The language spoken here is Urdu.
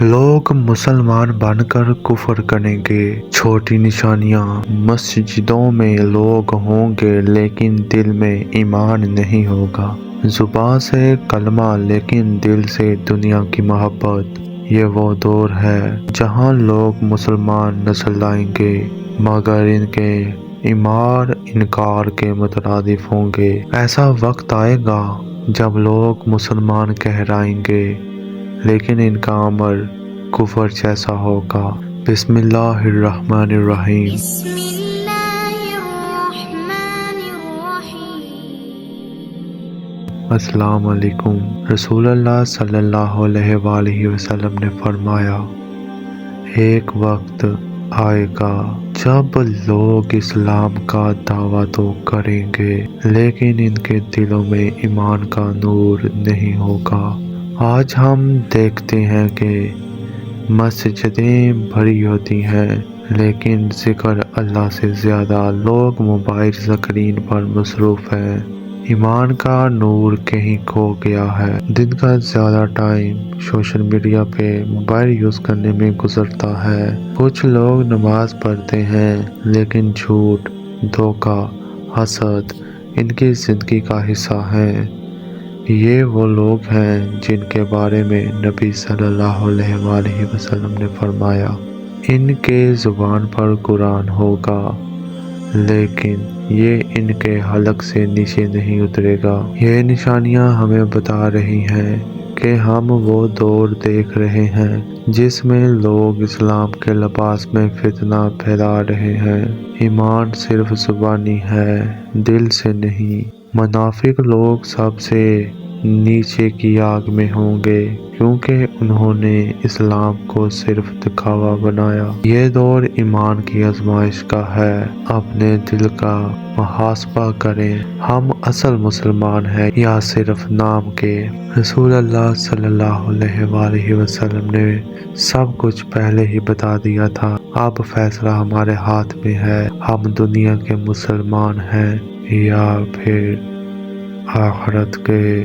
لوگ مسلمان بن کر کفر کریں گے، چھوٹی نشانیاں۔ مسجدوں میں لوگ ہوں گے لیکن دل میں ایمان نہیں ہوگا، زبان سے کلمہ لیکن دل سے دنیا کی محبت۔ یہ وہ دور ہے جہاں لوگ مسلمان نسل لائیں گے مگر ان کے اعمال انکار کے مترادف ہوں گے۔ ایسا وقت آئے گا جب لوگ مسلمان کہلائیں گے لیکن ان کا عمل کفر جیسا ہوگا۔ بسم اللہ الرحمن الرحیم۔ بسم اللہ الرحمن الرحیم۔ السلام علیکم۔ رسول اللہ صلی اللہ علیہ وآلہ وسلم نے فرمایا، ایک وقت آئے گا جب لوگ اسلام کا دعویٰ تو کریں گے لیکن ان کے دلوں میں ایمان کا نور نہیں ہوگا۔ آج ہم دیکھتے ہیں کہ مسجدیں بھری ہوتی ہیں لیکن ذکر اللہ سے زیادہ لوگ موبائل اسکرین پر مصروف ہیں۔ ایمان کا نور کہیں کھو گیا ہے۔ دن کا زیادہ ٹائم سوشل میڈیا پہ موبائل یوز کرنے میں گزرتا ہے۔ کچھ لوگ نماز پڑھتے ہیں لیکن جھوٹ، دھوکہ، حسد ان کی زندگی کا حصہ ہیں۔ یہ وہ لوگ ہیں جن کے بارے میں نبی صلی اللہ علیہ وآلہ وسلم نے فرمایا، ان کے زبان پر قرآن ہوگا لیکن یہ ان کے حلق سے نیچے نہیں اترے گا۔ یہ نشانیاں ہمیں بتا رہی ہیں کہ ہم وہ دور دیکھ رہے ہیں جس میں لوگ اسلام کے لباس میں فتنہ پھیلا رہے ہیں۔ ایمان صرف زبانی ہے، دل سے نہیں۔ منافق لوگ سب سے نیچے کی آگ میں ہوں گے کیونکہ انہوں نے اسلام کو صرف دکھاوا بنایا۔ یہ دور ایمان کی آزمائش کا ہے۔ اپنے دل کا محاسبہ کریں، ہم اصل مسلمان ہیں یا صرف نام کے؟ رسول اللہ صلی اللہ علیہ وآلہ وسلم نے سب کچھ پہلے ہی بتا دیا تھا۔ اب فیصلہ ہمارے ہاتھ میں ہے، ہم دنیا کے مسلمان ہیں یا پھر آخرت کے۔